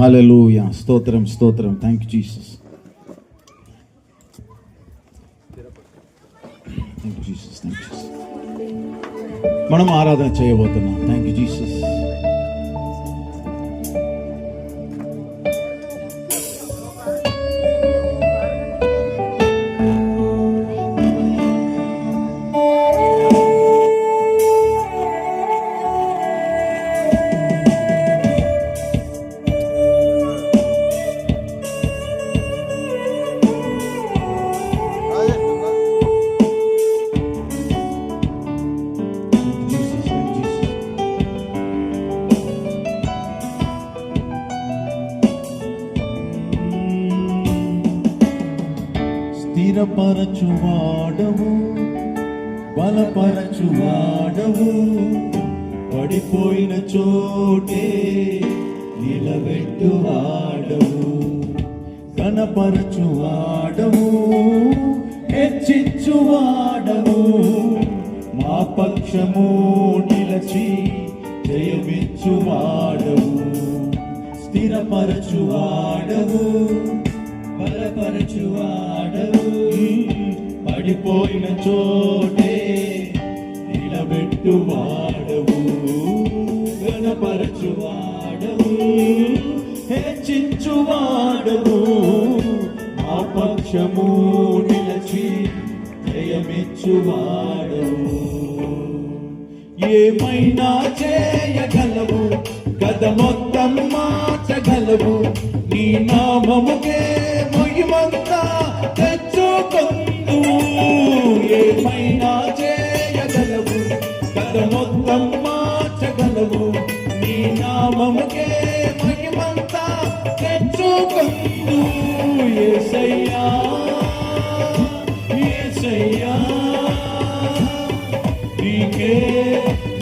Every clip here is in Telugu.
హల్లెలూయా. స్తోత్రం స్తోత్రం. Thank you Jesus. Thank you Jesus. Thank you Jesus. మనం ఆరాధన చేయబోతున్నాం. Thank you Jesus. స్థిరపరచువాడవు, బలపరచువాడవు, పడిపోయిన చోటే నిలబెట్టువాడవు, కనపరచువాడవు, హెచ్చించువాడవు, మా పక్షము నిలచి జయమిచ్చువాడవు, స్థిరపరచువాడవు, బలపరచువాడవు, పడిపోయిన చోటే నిలబెట్టువాడవు, గణపరచువాడవు, హెచ్చించువాడవు, మా పక్షము నిలచి జయమిచ్చువాడవు. ఏమైనా చేయగలవు, గద మొత్తం మార్చగలవు, నీ నామముకే మహిమంతా తెచ్చుకొందువు. ఏమైనా చేయగలవు, గద మొత్తం మార్చగలవు, నీ నామముకే మహిమంతా తెచ్చుకొందువు. యేసయ్యా యేసయ్యా, నీకే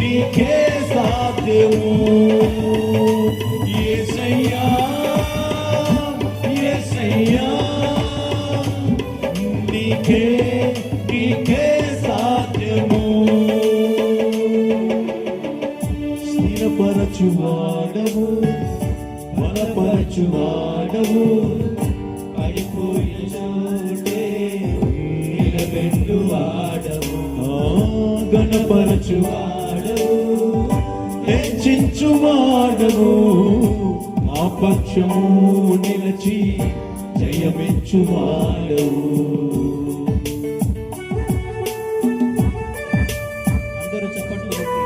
నీకే సాధ్యము. యేసయ్యా యేసయ్యా, నీకే నీకే సాధ్యము. స్థిరపరచువాడవు, బలపరచువాడవు, పడిపోయిన చోటే నిలబెట్టువాడవు, గణపరచువాడవు, హెచ్చించువాడవు, మా పక్షము నిలచి జయమిచ్చువాడవు. అందరూ చప్పట్లు కొట్టి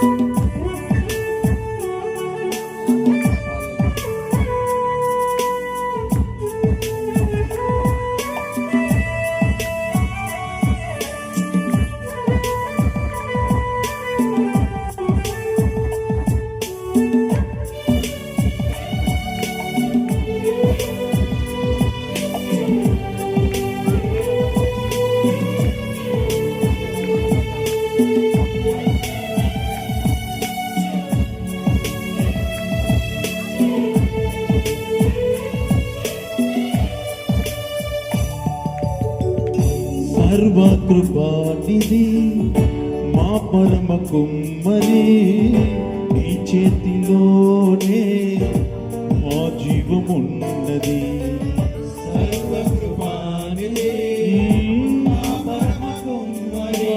సర్వకృపానిధి మా పరమ కుమ్మరి, నీ చేతిలోనే మా జీవమున్నది. సర్వకృపానిధి మా పరమ కుమ్మరి,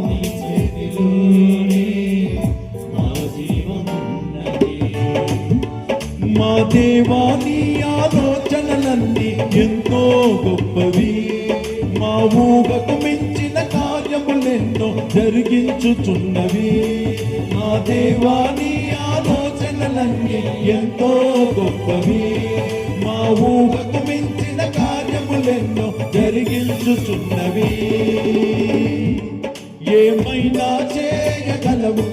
నీ చేతిలోనే మా జీవమున్నది. మా దేవా, నీ ఆలోచనలన్నీ ఎంతో గొప్పవి, మా ఊహకు మించిన కార్యములెన్నో జరిగించుచున్నవి. మా దేవా, నీ ఆలోచనలన్నీ ఎంతో గొప్పవి, మా ఊహకు మించిన కార్యములెన్నో జరిగించుచున్నవి. ఏమైనా చేయగలవు,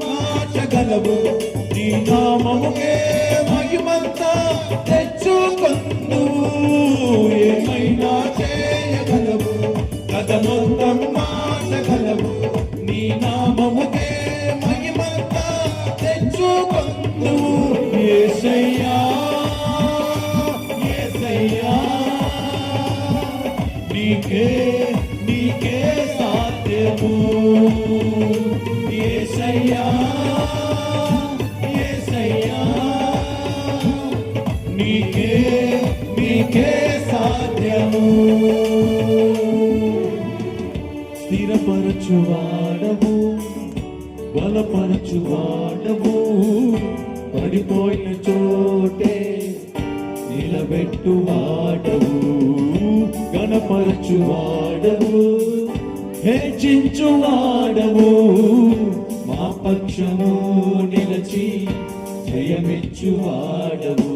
మార్చగలవు, నీ నామముకే మహిమంతా తెచ్చుకొందువు. ఏమైనా చేయగలవు, గద మొత్తం మార్చగలవు, నీ నామముకే మహిమంతా తెచ్చుకొందువు. యేసయ్యా యేసయ్యా, నీకే నీకే సాధ్యము. యేసయ్యా యేసయ్యా, నీకే నీకే సాధ్యము. స్థిరపరచువాడవు, బలపరచువాడవు, పడిపోయిన చోటే నిలబెట్టువాడవు, గణపరచువాడవు, హెచ్చించువాడవు, మా పక్షము నిలచి జయమిచ్చువాడవు.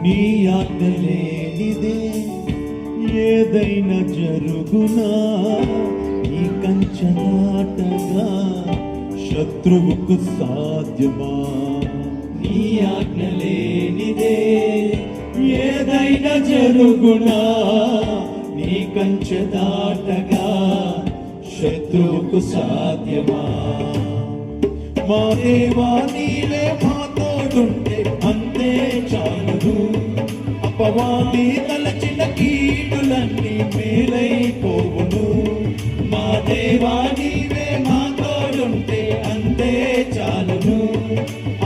నీ ఆజ్ఞ లేనిదే ఏదైనా జరుగునా, ఈ కంచనాటగా శత్రువుకు సాధ్యమా. నీ ఆజ్ఞ లేనిదే ఏదైనా జరుగునా, నీ కంచె దాటగా శత్రువుకు సాధ్యమా. మా దేవా నీవే మా తోడుంటే అంతే చాలు, అపవాది తలచిన కీడులన్నీ మేలైపోవును. మా దేవా నీవే మా తోడుంటే అంతే చాలును,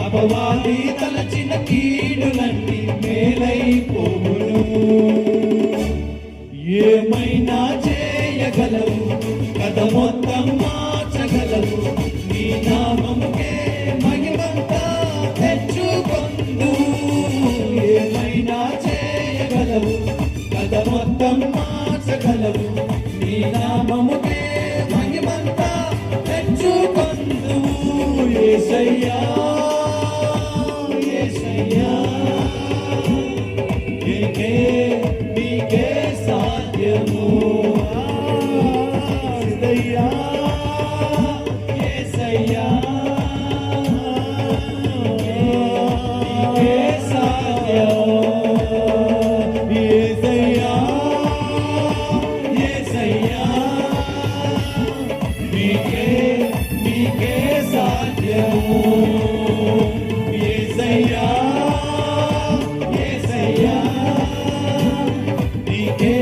అపవాది తలచిన కీడులన్నీ మేలైపోవును. ఏమైనా చేయగలవు, కథ మొత్తం మార్చగలవు, నీ నామముకే మహిమంతా తెచ్చుకొందు. ఏమైనా చేయగలవు, కథ మొత్తం మార్చగలవు, నీ నామముకే మహిమంతా తెచ్చుకొందు. యేసయ్యా యేసయ్యా, నీకే నీకే సాధ్యము. యేసయ్యా యేసయ్యా, నీకే సాధ్యము. యేసయ్యా యేసయ్యా, నీకే నీకే సాధ్యము. యేసయ్యా యేసయ్యా, నీకే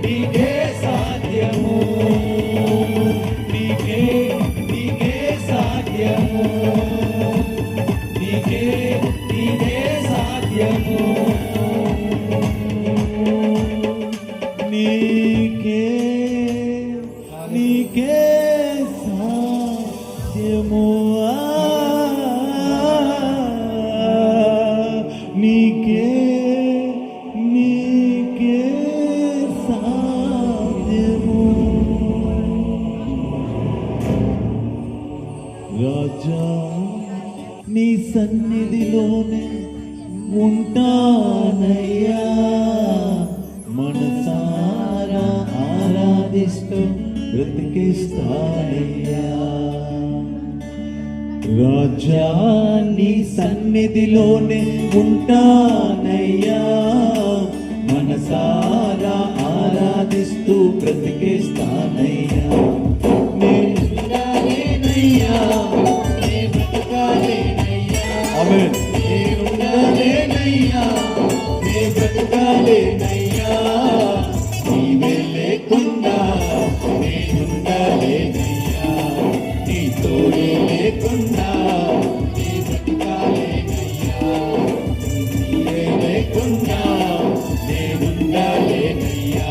నీకే సాధ్యము. నీకే నీకే సాధ్యము. నీకే నీకే సాధ్యము. నీకే నీకే సాధ్యము. నీకే నీకే సాధ్యము. రాజా నీ సన్నిధిలోనే ఉంటానయ్యా, మనసారా ఆరాధిస్తూ బ్రతికిస్తానయ్యా. రాజా నీ సన్నిధిలోనే ఉంటానయ్యా, మనసారా ఆరాధిస్తూ బ్రతికిస్తానయ్యా. నేనుండాలేనయ్యా, నే బ్రతకాలేనయ్యా. ఆమేన్. నేనుండాలేనయ్యా, నే బ్రతకాలేనయ్యా. నీవే లేకుండా నేనుండాలేనయ్యా, నీ తోడే లేకుండా నీ బ్రతకాలేనయ్యా. నీవే లేకుండా నేనుండాలేనయ్యా,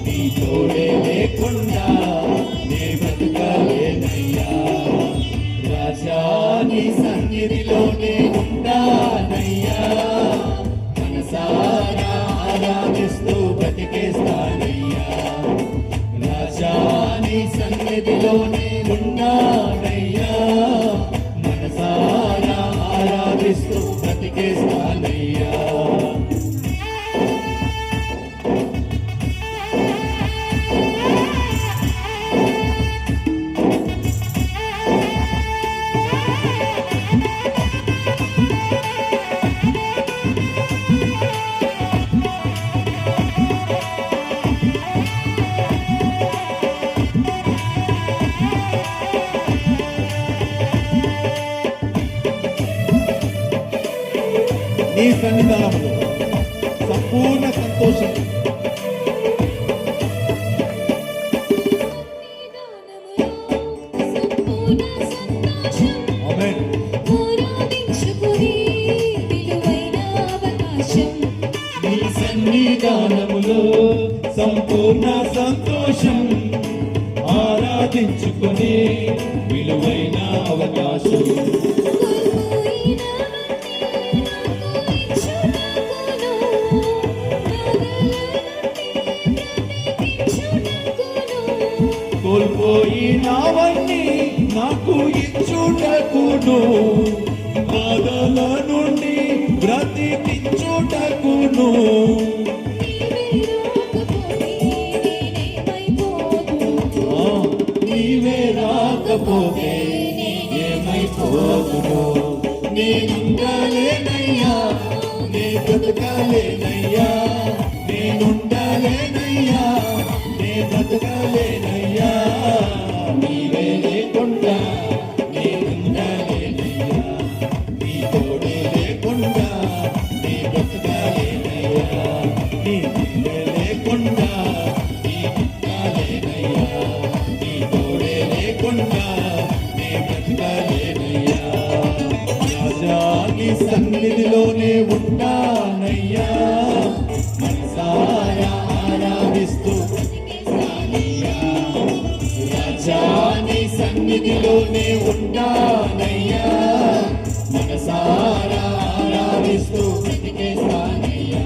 నీ తోడే లేకుండా నే బ్రతకాలేనయ్యా. రాజా నీ సన్నిధిలోనే ఉంటానయ్యా, మనసారా ఆరాధిస్తూ బ్రతికేస్తానయ్యా. రాజా నీ సన్నిధిలోనే ఉన్నానయ్యా, మనసారా ఆరాధిస్తూ బ్రతికేస్తానయ్యా. నీ సన్నిధానంలో సంపూర్ణ సంతోషం. ఆమేన్. నీ సన్నిధానములో సంపూర్ణ సంతోషం, ఆరాధించుకునే విలువైన అవకాశం. కోల్పోయినవన్నీ నాకు ఇచ్చుటకును, బాధల నుండి బ్రతికించుటకును. నీవే రాకపోతే ఏమైపోతును. నేనుండలేనయ్యా, నే బ్రతకలేనయ్యా, నేనుండలేనయ్యా, నే బ్రతకలేనయ్యా. నీవే లేకుండా నేనుండలేనయ్యా, నీ తోడే లేకుండా నే బ్రతకలేనయ్యా, నీవే లేకుండా నీ బ్రతకలేనయ్యా, నీ తోడే లేకుండా నే బ్రతకలేనయ్యా. రాజా నీ సన్నిధిలోనే ఉంటానయ్యా, మనసారా ఆరాధిస్తూ రాజా నీ సన్నిధిలోనే ఉంటానయ్యా, మనసారా ఆరాధిస్తూ బ్రతికేస్తానయ్యా.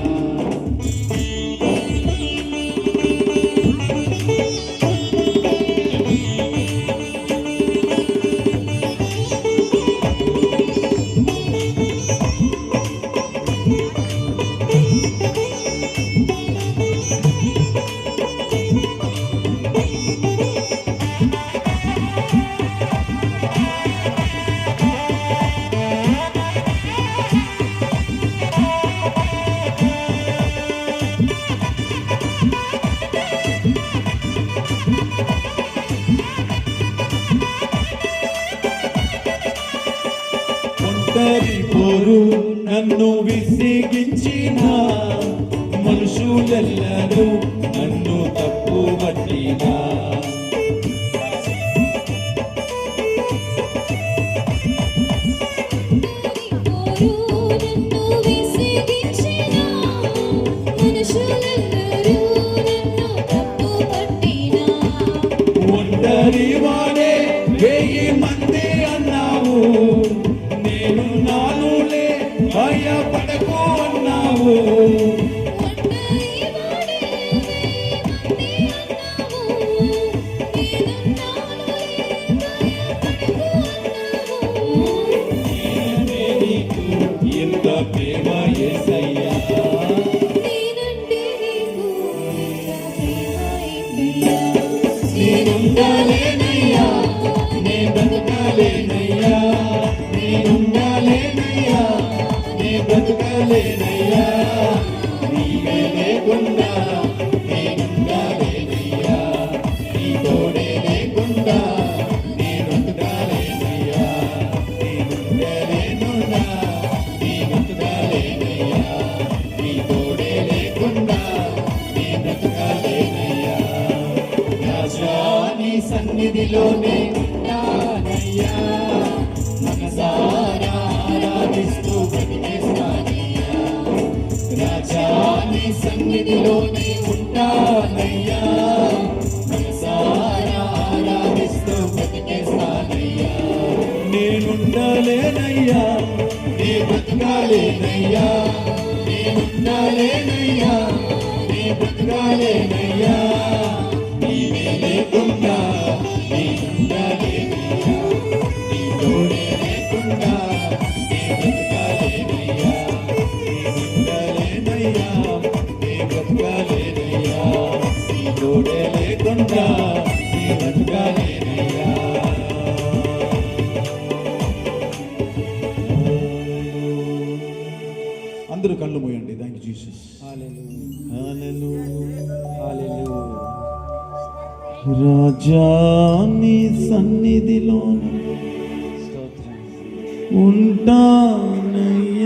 పోరు నన్ను విసిగించిన మనుషులెల్లరూ నన్ను తప్పు పట్టినా, ఒంటరి వాడే 1000 మంది అన్నావు, నేను నానులే భయపడకు అన్నావు. ఎంత ప్రేమ యేసయ్యా, నేనుండలేనయ్యా, నే బ్రతకలేనయ్యా, నేనుండలేనయ్యా, నే బ్రతకలేనయ్యా. నీవే లేకుండా నేనుండలేనయ్యా, నీ తోడే లేకుండా నే బ్రతకలేనయ్యా, నేనుండలేనున్నా, నీ బ్రతకలేనయ్యా, నీ తోడే లేకుండా నే బ్రతకలేనయ్యా. రాజా నీ సన్నిధిలోనే ఉంటానయ్యా, మనసారా ఆరాధిస్తూ బ్రతికేస్తానయ్యా. రాజా నీ సన్నిధిలోనే ఉంటానయ్యా, మనసారా ఆరాధిస్తూ బ్రతికేస్తానయ్యా. నేనుండలేనయ్యా, నే బ్రతకలేనయ్యా, నేనుండలేనయ్యా, నే బ్రతకలేనయ్యా. నీవే లేకుండా నేనుండలేనయ్యా, నీ తోడే లేకుండా నే బ్రతకలేనయ్యా, నేనుండలేనయ్యా, నే బ్రతకలేనయ్యా. నీ తోడే లేకుండా నే బ్రతకలేనయ్యా. అందరూ కళ్ళు మూయండి. Thank you Jesus. రాజా నీ సన్నిధిలో ఉంటానయ్యా,